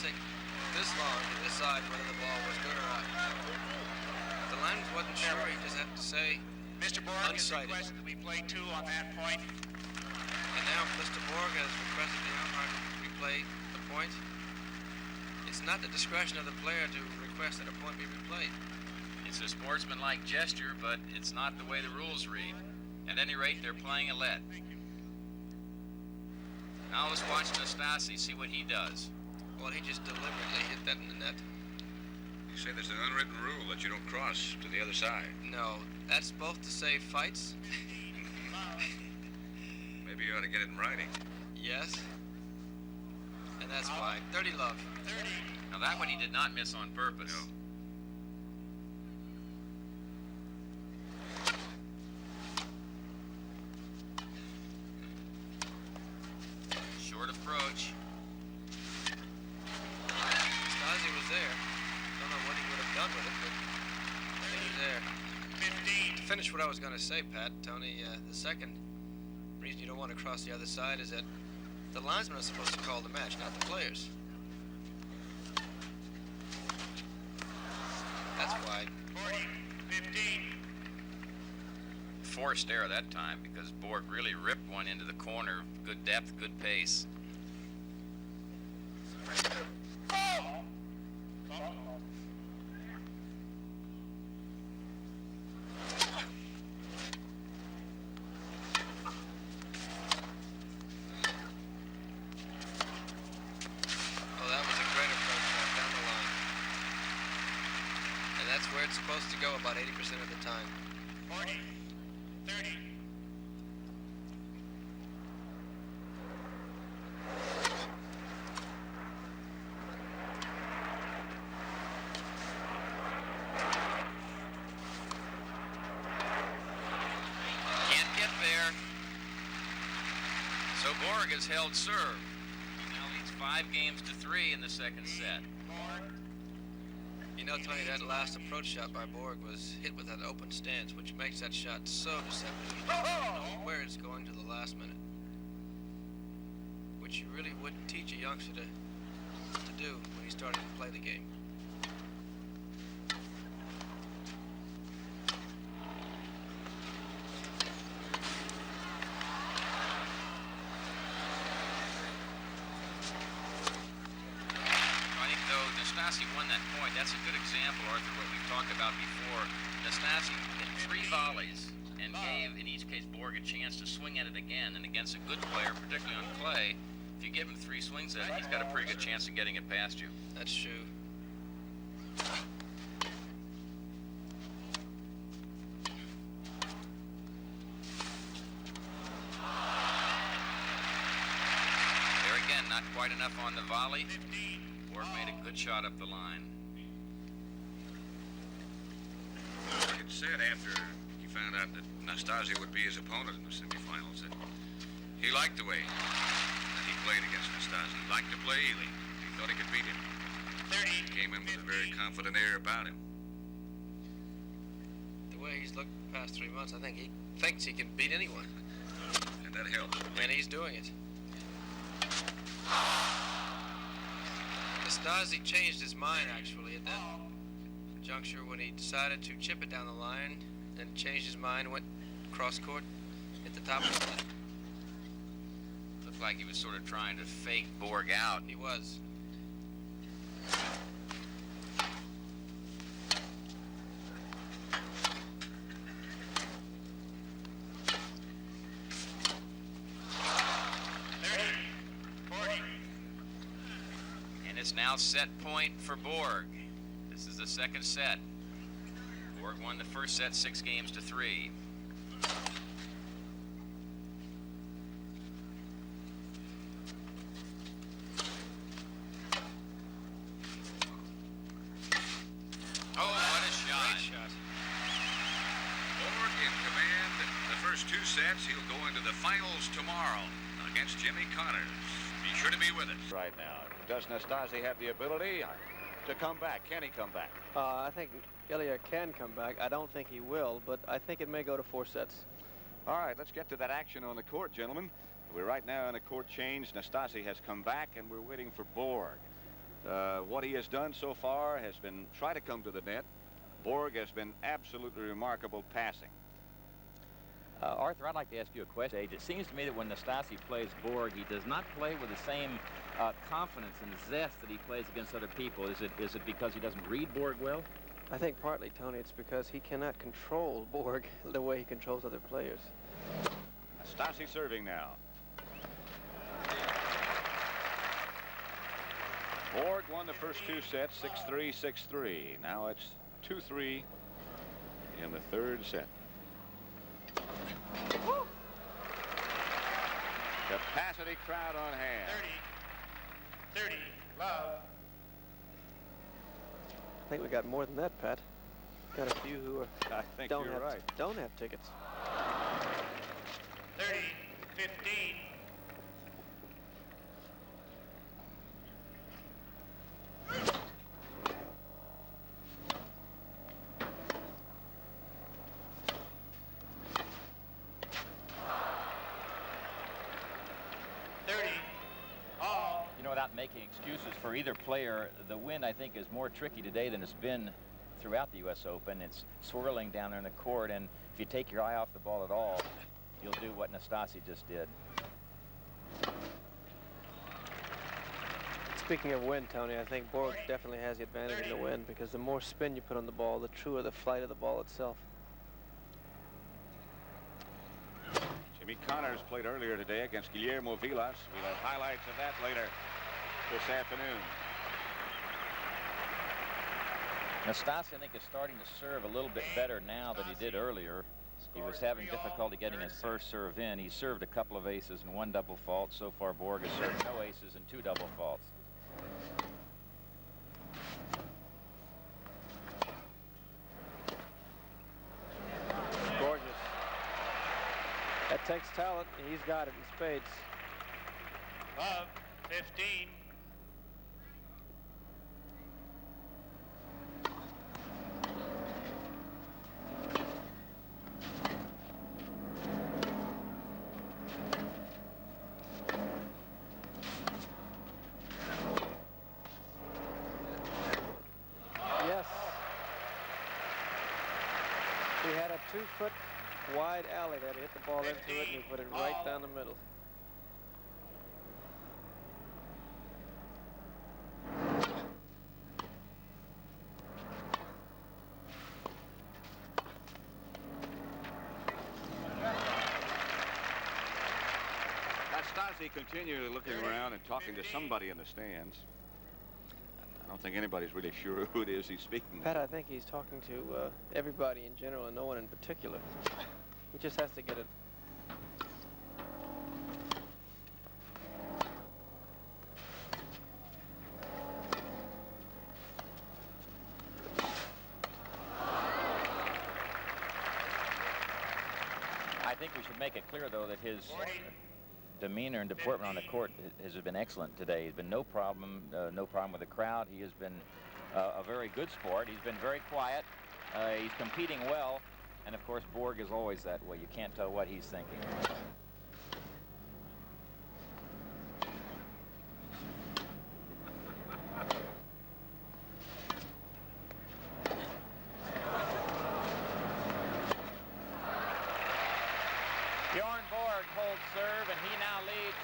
take this long to decide whether the ball was good or not. The lineman wasn't sure. He just had to say, Mr. Borg has requested that we play 2 on that point. And now Mr. Borg has requested the umpire to replay the point. It's not the discretion of the player to request that a point be replayed. It's a sportsmanlike gesture, but it's not the way the rules read. At any rate, they're playing a lead. Now let's watch Nastase, see what he does. Well, he just deliberately hit that in the net. You say there's an unwritten rule that you don't cross to the other side. No, that's both to save fights. Maybe you ought to get it in writing. Yes. And that's why. 30 love. 30. Now that one he did not miss on purpose. No. Short approach. Nastase was there. Don't know what he would have done with it, but he was there. 15. To finish what I was going to say, Pat, Tony, the second reason you don't want to cross the other side is that the linesmen are supposed to call the match, not the players. That's wide. 40. 15. Forced error that time because Borg really ripped one into the corner. Good depth, good pace. Where it's supposed to go about 80% of the time. 40, 30. Can't get there. So Borg has held serve. Now leads 5-3 in the second set. You know, Tony, that last approach shot by Borg was hit with that open stance, which makes that shot so deceptive. You don't know where it's going to the last minute, which you really wouldn't teach a youngster to do when he's starting to play the game. Nastase won that point. That's a good example, Arthur, what we've talked about before. Nastase hit 3 volleys and gave, in each case, Borg a chance to swing at it again. And against a good player, particularly on clay, if you give him 3 swings at it, he's got a pretty good chance of getting it past you. That's true. There again, not quite enough on the volley. Borg made a good shot up the line. It said after he found out that Nastase would be his opponent in the semifinals that he liked the way that he played against Nastase. He liked to play Ely. He thought he could beat him. 30. He came in with a very confident air about him. The way he's looked the past 3 months, I think he thinks he can beat anyone. And that helps. And he's doing it. Nastase changed his mind, actually, at that juncture when he decided to chip it down the line, then changed his mind, went cross-court, hit the top of the net. Looked like he was sort of trying to fake Borg out. He was. It's now set point for Borg. This is the second set. Borg won the first set 6-3. Oh, what a shot. Great shot. Borg in command. The first 2 sets. He'll go into the finals tomorrow against Jimmy Connors. Be sure to be with us. Right now. Does Nastase have the ability to come back? Can he come back? I think Ilya can come back. I don't think he will, but I think it may go to 4 sets. All right, let's get to that action on the court, gentlemen. We're right now in a court change. Nastase has come back, and we're waiting for Borg. What he has done so far has been try to come to the net. Borg has been absolutely remarkable passing. Arthur, I'd like to ask you a question. It seems to me that when Nastase plays Borg, he does not play with the same confidence and zest that he plays against other people. Is it because he doesn't read Borg well? I think partly, Tony, it's because he cannot control Borg the way he controls other players. Nastase serving now. Borg won the first two sets, 6-3, 6-3. Now it's 2-3 in the third set. Capacity crowd on hand. 30, love. I think we got more than that, Pat. Got a few who I think don't you're have right. don't have tickets. 30, 15. Without making excuses for either player, the wind, I think, is more tricky today than it's been throughout the U.S. Open. It's swirling down there in the court, and if you take your eye off the ball at all, you'll do what Nastase just did. Speaking of wind, Tony, I think Borg definitely has the advantage in the wind because the more spin you put on the ball, the truer the flight of the ball itself. Jimmy Connors played earlier today against Guillermo Vilas. We'll have highlights of that later this afternoon. Nastase, I think, is starting to serve a little bit better now than he did earlier. He was having difficulty getting his first serve in. He served a couple of aces and one double fault. So far, Borg has served no aces and two double faults. Gorgeous. That takes talent, and he's got it in spades. Love, 15. Yes. He had a 2-foot wide alley there to hit the ball into it, and he put it right down the middle. Nastase continued looking around and talking to somebody in the stands. I don't think anybody's really sure who it is he's speaking Pat, to. I think he's talking to everybody in general and no one in particular. He just has to get it. I think we should make it clear, though, that his demeanor and deportment on the court has been excellent today. He's been no problem with the crowd. He has been a very good sport. He's been very quiet. He's competing well. And, of course, Borg is always that way. You can't tell what he's thinking. Borg holds serve, and he now leads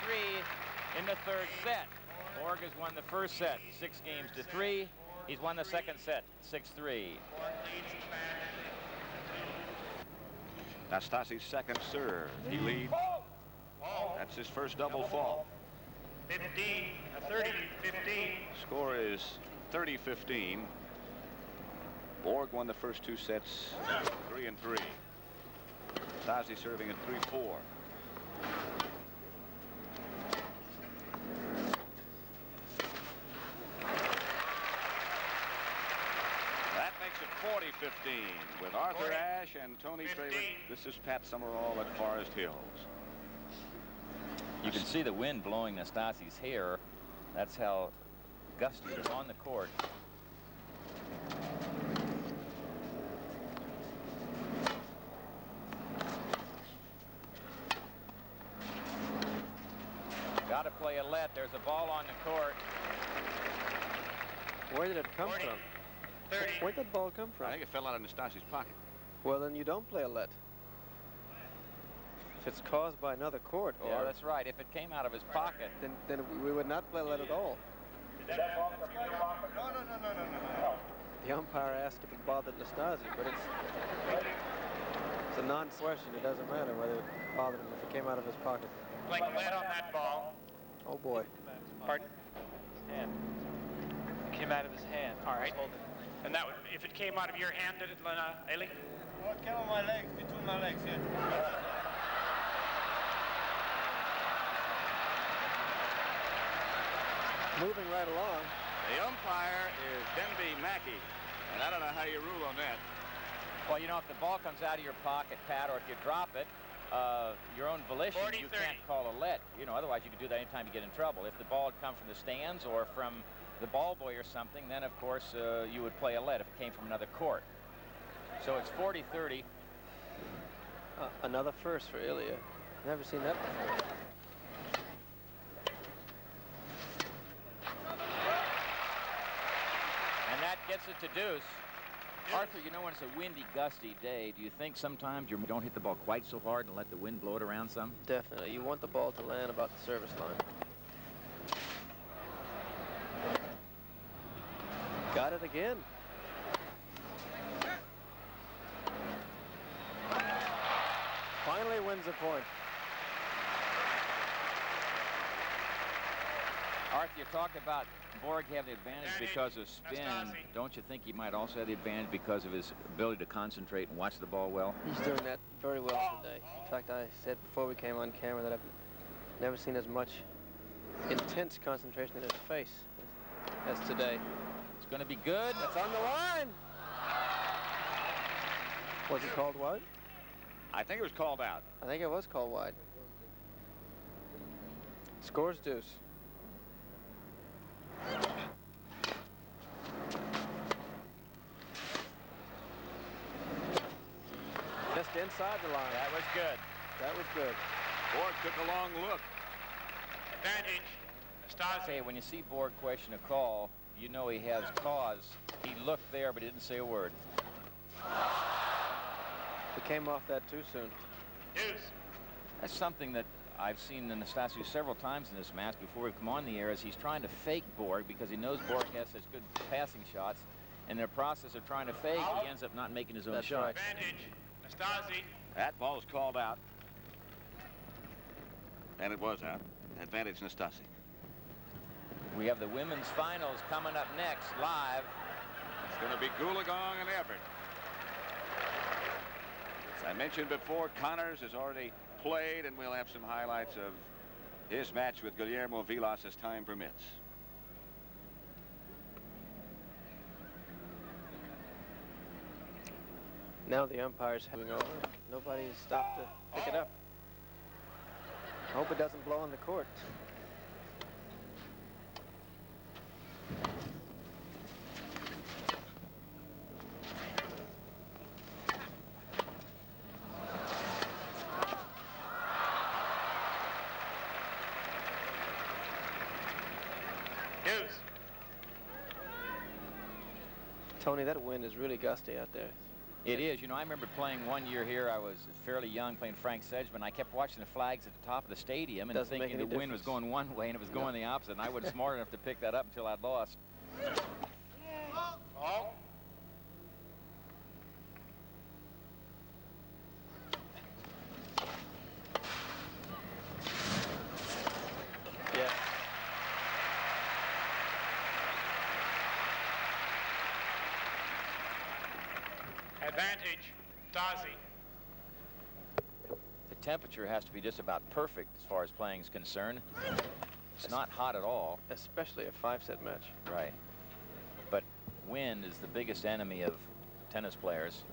4-3 in the third set. Borg has won the first set 6-3. He's won the second set 6-3. Nastase's second serve. He leads. That's his first double fault. 15, 30, 15. Score is 30-15. Borg won the first two sets 3-3. Nastase serving at 3-4. That makes it 40-15 with Arthur Ashe and Tony Traylor. This is Pat Summerall at Forest Hills. You can see the wind blowing Nastase's hair. That's how gusty it is on the court. Got to play a let. There's a ball on the court. Where did it come 40, from? 30. Where'd that ball come from? I think it fell out of Nastase's pocket. Well, then you don't play a let. If it's caused by another court, or Yeah, that's right. If it came out of his pocket, then we would not play a let at all. No. The umpire asked if it bothered Nastase, but it's a non-question. It doesn't matter whether it bothered him if it came out of his pocket. Playing lead on that ball. Oh boy. Pardon? Hand. Came out of his hand. All right. And that would, if it came out of your hand, did it, Ailey? Well, it came on my legs, between my legs, yeah. Moving right along. The umpire is Denby Mackey, and I don't know how you rule on that. well, you know, if the ball comes out of your pocket, Pat, or if you drop it, your own volition, 40, you 30. can't call a let. You know, otherwise you could do that anytime you get in trouble. If the ball had come from the stands or from the ball boy or something, then of course you would play a let if it came from another court. So it's 40-30. Another first for Ilya. Never seen that before. And that gets it to deuce. Arthur, you know, when it's a windy, gusty day, do you think sometimes you don't hit the ball quite so hard and let the wind blow it around some? Definitely. You want the ball to land about the service line. Got it again. Finally wins a point. Arthur, you talked about Borg having the advantage because of spin. Nastase. Don't you think he might also have the advantage because of his ability to concentrate and watch the ball well? He's doing that very well today. In fact, I said before we came on camera that I've never seen as much intense concentration in his face as today. It's going to be good. That's on the line. Was it called wide? I think it was called out. I think it was called wide. Scores deuce. Just inside the line. That was good. That was good. Borg took a long look. Advantage. Nastase. Say, when you see Borg question a call, you know he has cause. He looked there, but he didn't say a word. He came off that too soon. Deuce. That's something that I've seen in Nastase several times in this match before we come on the air, is he's trying to fake Borg because he knows Borg has such good passing shots. And in the process of trying to fake, he ends up not making his own That's shot. right. Advantage. Nastase. That ball is called out. And it was out. Advantage Nastase. We have the women's finals coming up next, live. It's going to be Goolagong and Everett. As I mentioned before, Connors has already played, and we'll have some highlights of his match with Guillermo Vilas as time permits. Now the umpire's having over. Nobody's stopped to pick it up. Hope it doesn't blow on the court. Deuce. Tony, that wind is really gusty out there. It is. You know, I remember playing one year here. I was fairly young, playing Frank Sedgman. I kept watching the flags at the top of the stadium and Doesn't make thinking the any wind was difference. going one way and it was going the opposite. And I wasn't smart enough to pick that up until I'd lost. Ball. Yeah. Advantage. Nastase. The temperature has to be just about perfect as far as playing is concerned. It's not hot at all. Especially a 5-set match. Right. But wind is the biggest enemy of tennis players.